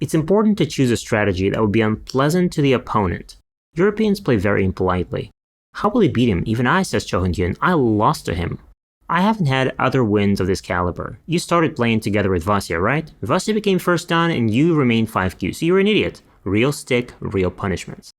It's important to choose a strategy that would be unpleasant to the opponent. Europeans play very impolitely. How will he beat him? Even I, says Cho Hyun-kyun, I lost to him. I haven't had other wins of this caliber. You started playing together with Vasya, right? Vasya became first dan and you remained 5Q, so you're an idiot. Real stick, real punishments.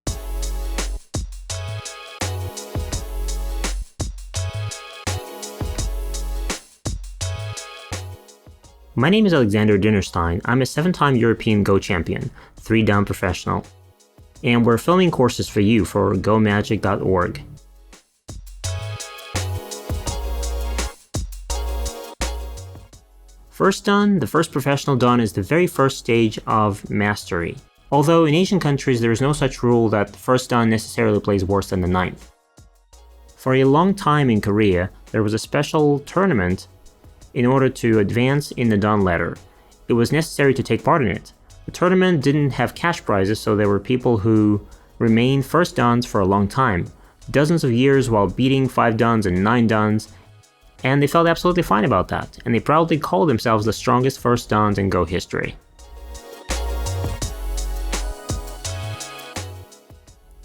My name is Alexander Dinnerstein. I'm a 7-time European Go champion, 3-dan professional. And we're filming courses for you for gomagic.org. First dan, the first professional dan, is the very first stage of mastery. Although in Asian countries there is no such rule that the first dan necessarily plays worse than the 9th. For a long time in Korea, there was a special tournament in order to advance in the dan ladder. It was necessary to take part in it. The tournament didn't have cash prizes, so there were people who remained first dans for a long time, dozens of years while beating 5 dans and 9 dans, and they felt absolutely fine about that, and they proudly called themselves the strongest first dans in Go history.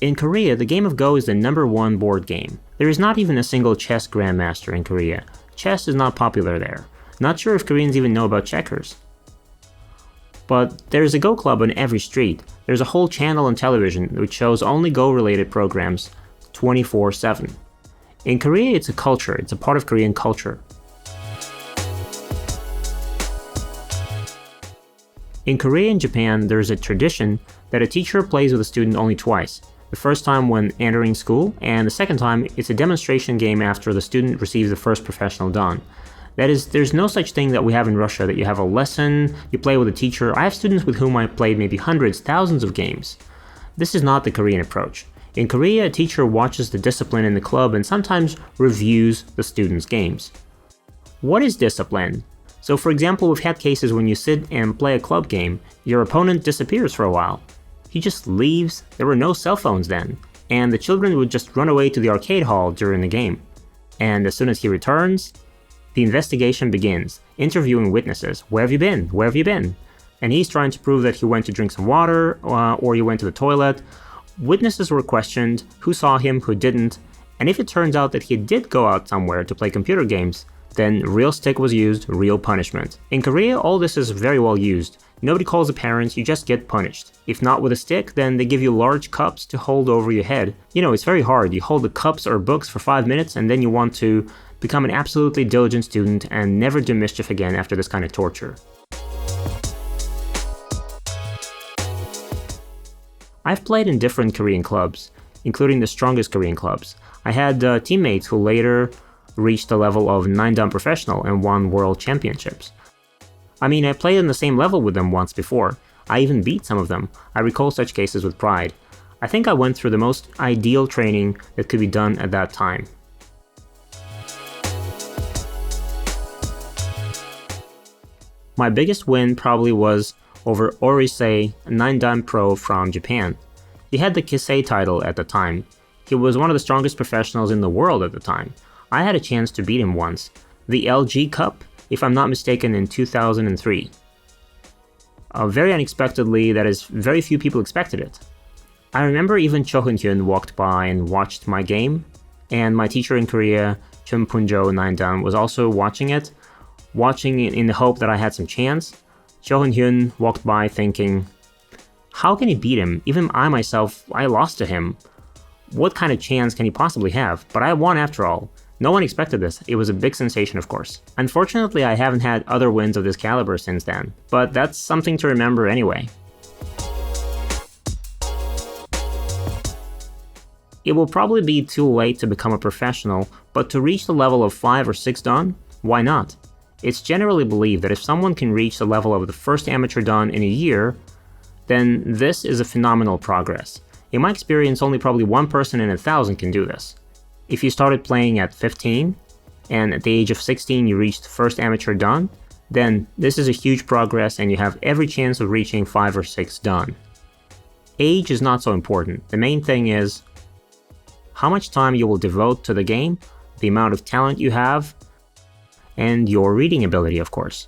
In Korea, the game of Go is the #1 board game. There is not even a single chess grandmaster in Korea. Chess is not popular there. Not sure if Koreans even know about checkers. But there's a Go club on every street. There's a whole channel on television which shows only Go-related programs 24/7. In Korea, it's a culture. It's a part of Korean culture. In Korea and Japan, there's a tradition that a teacher plays with a student only twice. The first time when entering school, and the second time it's a demonstration game after the student receives the first professional dan. That is, there's no such thing that we have in Russia, that you have a lesson, you play with a teacher. I have students with whom I played maybe hundreds, thousands of games. This is not the Korean approach. In Korea, a teacher watches the discipline in the club and sometimes reviews the students' games. What is discipline? So for example, we've had cases when you sit and play a club game, your opponent disappears for a while. He just leaves. There were no cell phones then, and the children would just run away to the arcade hall during the game. And as soon as he returns, the investigation begins, interviewing witnesses. Where have you been? Where have you been? And he's trying to prove that he went to drink some water, or he went to the toilet. Witnesses were questioned, who saw him, who didn't, and if it turns out that he did go out somewhere to play computer games, then real stick was used, real punishment. In Korea, all this is very well used. Nobody calls the parents, you just get punished. If not with a stick, then they give you large cups to hold over your head. You know, it's very hard. You hold the cups or books for 5 minutes and then you want to become an absolutely diligent student and never do mischief again after this kind of torture. I've played in different Korean clubs, including the strongest Korean clubs. I had teammates who later reached the level of 9-dan professional and won world championships. I mean, I played on the same level with them once before. I even beat some of them. I recall such cases with pride. I think I went through the most ideal training that could be done at that time. My biggest win probably was over Orisei, a 9-dan pro from Japan. He had the Kisei title at the time. He was one of the strongest professionals in the world at the time. I had a chance to beat him once. The LG Cup, if I'm not mistaken, in 2003. Very unexpectedly, that is, very few people expected it. I remember even Cho Hyun-kyun walked by and watched my game, and my teacher in Korea, Chun Punjo 9-dan, was also watching it in the hope that I had some chance. Cho Hyun-kyun walked by thinking, how can he beat him? Even I myself, I lost to him. What kind of chance can he possibly have? But I won after all. No one expected this. It was a big sensation, of course. Unfortunately, I haven't had other wins of this caliber since then, but that's something to remember anyway. It will probably be too late to become a professional, but to reach the level of 5 or 6 dan, why not? It's generally believed that if someone can reach the level of the first amateur dan in a year, then this is a phenomenal progress. In my experience, only probably one person in 1,000 can do this. If you started playing at 15, and at the age of 16 you reached first amateur dan, then this is a huge progress and you have every chance of reaching 5 or 6 dan. Age is not so important. The main thing is how much time you will devote to the game, the amount of talent you have, and your reading ability, of course.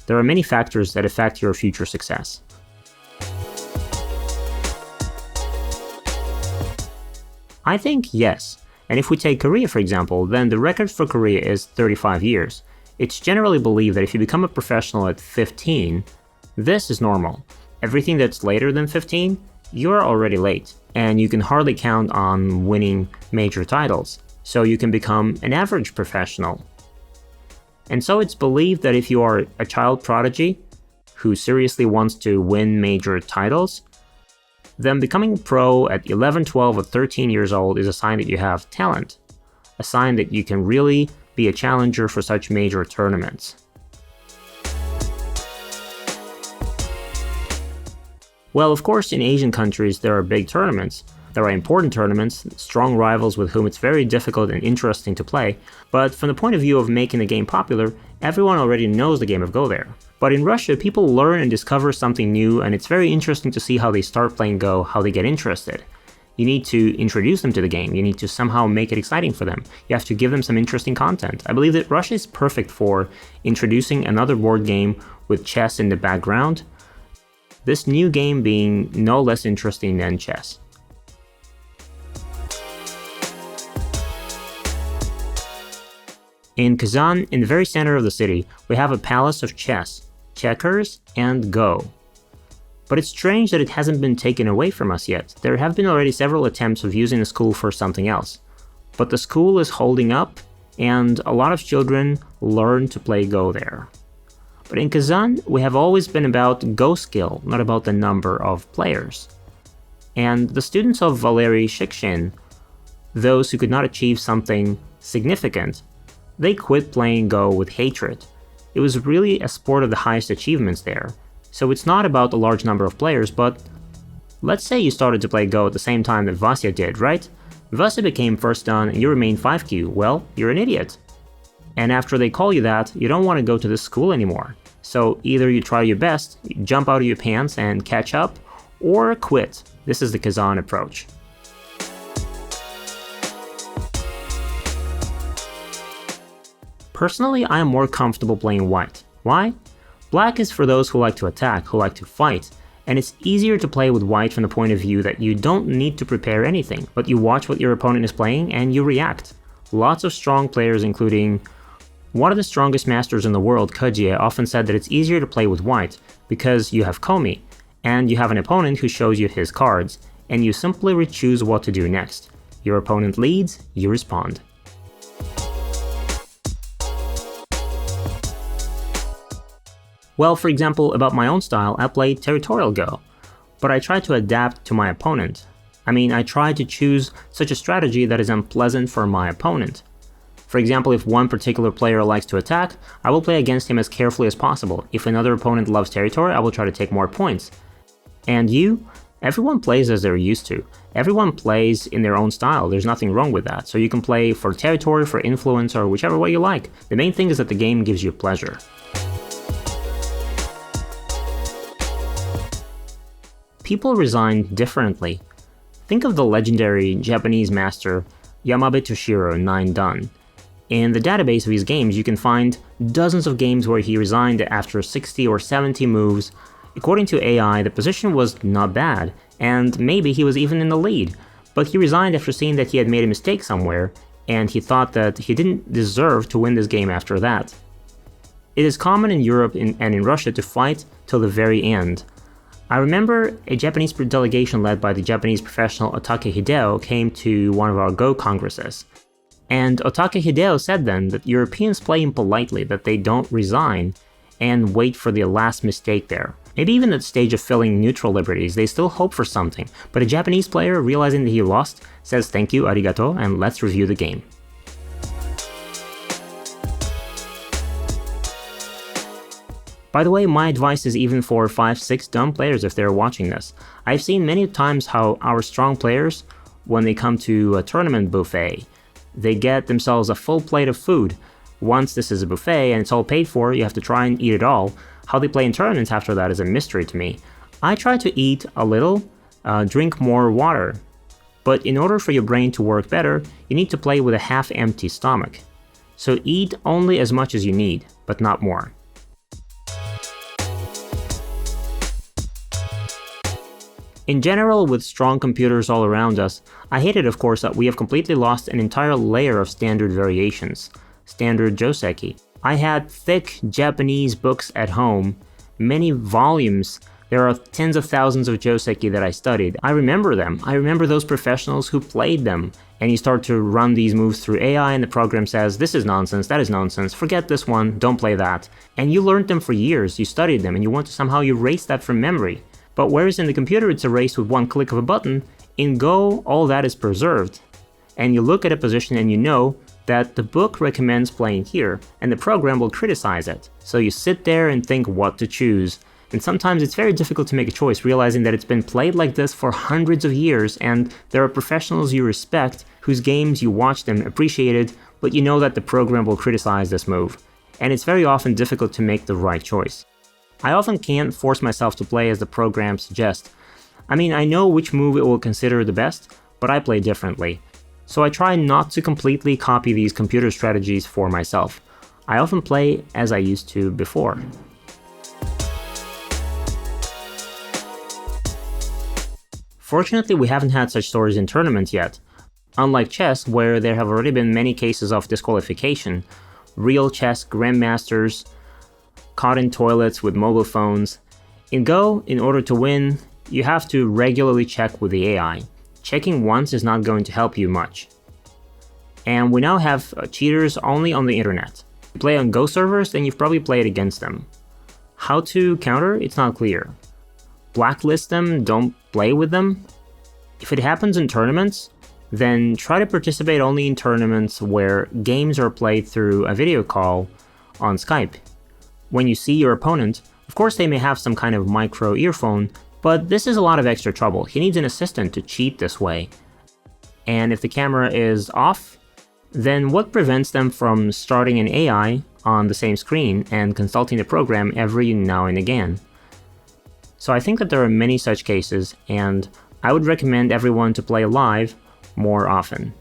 There are many factors that affect your future success. I think yes. And if we take Korea for example, then the record for Korea is 35 years. It's generally believed that if you become a professional at 15, this is normal. Everything that's later than 15, you're already late, and you can hardly count on winning major titles. So you can become an average professional. And so it's believed that if you are a child prodigy who seriously wants to win major titles, then becoming pro at 11, 12, or 13 years old is a sign that you have talent, a sign that you can really be a challenger for such major tournaments. Well, of course, in Asian countries there are big tournaments. There are important tournaments, strong rivals with whom it's very difficult and interesting to play, but from the point of view of making the game popular, everyone already knows the game of Go there. But in Russia, people learn and discover something new, and it's very interesting to see how they start playing Go, how they get interested. You need to introduce them to the game, you need to somehow make it exciting for them, you have to give them some interesting content. I believe that Russia is perfect for introducing another board game with chess in the background, this new game being no less interesting than chess. In Kazan, in the very center of the city, we have a palace of chess, checkers, and Go. But it's strange that it hasn't been taken away from us yet. There have been already several attempts of using the school for something else. But the school is holding up, and a lot of children learn to play Go there. But in Kazan, we have always been about Go skill, not about the number of players. And the students of Valery Shikshin, those who could not achieve something significant, they quit playing Go with hatred. It was really a sport of the highest achievements there. So it's not about a large number of players, but let's say you started to play Go at the same time that Vasya did, right? Vasya became first dan and you remain 5Q, well, you're an idiot. And after they call you that, you don't want to go to this school anymore. So either you try your best, you jump out of your pants and catch up, or quit. This is the Kazan approach. Personally, I am more comfortable playing white. Why? Black is for those who like to attack, who like to fight, and it's easier to play with white from the point of view that you don't need to prepare anything, but you watch what your opponent is playing and you react. Lots of strong players, including one of the strongest masters in the world, Kojie, often said that it's easier to play with white because you have Komi, and you have an opponent who shows you his cards, and you simply choose what to do next. Your opponent leads, you respond. Well, for example, about my own style, I play territorial Go, but I try to adapt to my opponent. I try to choose such a strategy that is unpleasant for my opponent. For example, if one particular player likes to attack, I will play against him as carefully as possible. If another opponent loves territory, I will try to take more points. And you? Everyone plays as they're used to. Everyone plays in their own style, there's nothing wrong with that. So you can play for territory, for influence, or whichever way you like. The main thing is that the game gives you pleasure. People resign differently. Think of the legendary Japanese master Yamabe Toshiro 9 Dan. In the database of his games, you can find dozens of games where he resigned after 60 or 70 moves. According to AI, the position was not bad, and maybe he was even in the lead, but he resigned after seeing that he had made a mistake somewhere, and he thought that he didn't deserve to win this game after that. It is common in Europe and in Russia to fight till the very end. I remember a Japanese delegation led by the Japanese professional Otake Hideo came to one of our Go congresses. And Otake Hideo said then that Europeans play impolitely, that they don't resign and wait for the last mistake there. Maybe even at the stage of filling neutral liberties, they still hope for something, but a Japanese player, realizing that he lost, says thank you, arigato, and let's review the game. By the way, my advice is even for 5-6 dumb players if they're watching this. I've seen many times how our strong players, when they come to a tournament buffet, they get themselves a full plate of food. Once this is a buffet and it's all paid for, you have to try and eat it all. How they play in tournaments after that is a mystery to me. I try to eat a little, drink more water. But in order for your brain to work better, you need to play with a half-empty stomach. So eat only as much as you need, but not more. In general, with strong computers all around us, I hate it of course that we have completely lost an entire layer of standard variations, standard joseki. I had thick Japanese books at home, many volumes. There are tens of thousands of joseki that I studied. I remember them. I remember those professionals who played them. And you start to run these moves through AI and the program says, this is nonsense, that is nonsense, forget this one, don't play that. And you learned them for years, you studied them, and you want to somehow erase that from memory. But whereas in the computer it's erased with one click of a button, in Go all that is preserved. And you look at a position and you know that the book recommends playing here, and the program will criticize it. So you sit there and think what to choose. And sometimes it's very difficult to make a choice, realizing that it's been played like this for hundreds of years, and there are professionals you respect, whose games you watched and appreciated, but you know that the program will criticize this move. And it's very often difficult to make the right choice. I often can't force myself to play as the program suggests. I mean, I know which move it will consider the best, but I play differently. So I try not to completely copy these computer strategies for myself. I often play as I used to before. Fortunately, we haven't had such stories in tournaments yet. Unlike chess, where there have already been many cases of disqualification, real chess grandmasters caught in toilets with mobile phones. In Go, in order to win, you have to regularly check with the AI. Checking once is not going to help you much. And we now have cheaters only on the internet. If you play on Go servers, then you've probably played against them. How to counter? It's not clear. Blacklist them, don't play with them? If it happens in tournaments, then try to participate only in tournaments where games are played through a video call on Skype. When you see your opponent, of course they may have some kind of micro earphone, but this is a lot of extra trouble. He needs an assistant to cheat this way. And if the camera is off, then what prevents them from starting an AI on the same screen and consulting the program every now and again? So I think that there are many such cases, and I would recommend everyone to play live more often.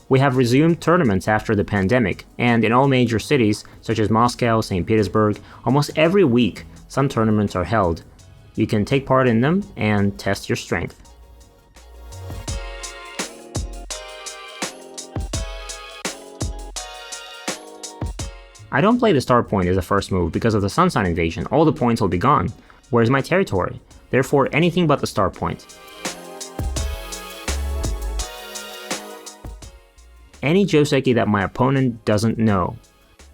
We have resumed tournaments after the pandemic, and in all major cities, such as Moscow, St. Petersburg, almost every week some tournaments are held. You can take part in them and test your strength. I don't play the star point as a first move because of the sun sign invasion. All the points will be gone. Where's my territory? Therefore, anything but the star point. Any joseki that my opponent doesn't know.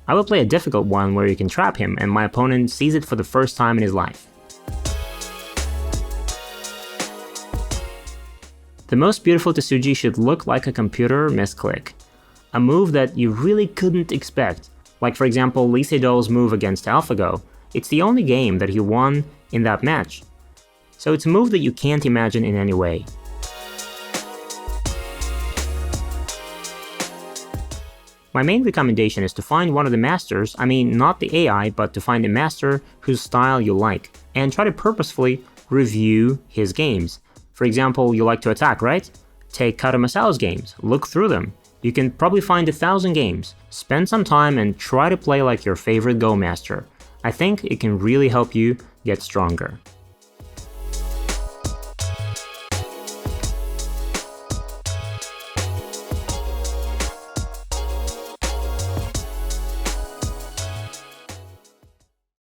I will play a difficult one where you can trap him and my opponent sees it for the first time in his life. The most beautiful Tsuji should look like a computer misclick. A move that you really couldn't expect. Like for example, Lee Sedol's move against AlphaGo. It's the only game that he won in that match. So it's a move that you can't imagine in any way. My main recommendation is to find one of the masters, I mean not the AI, but to find a master whose style you like, and try to purposefully review his games. For example, you like to attack, right? Take Kata Masao's games, look through them. You can probably find 1,000 games. Spend some time and try to play like your favorite Go master. I think it can really help you get stronger.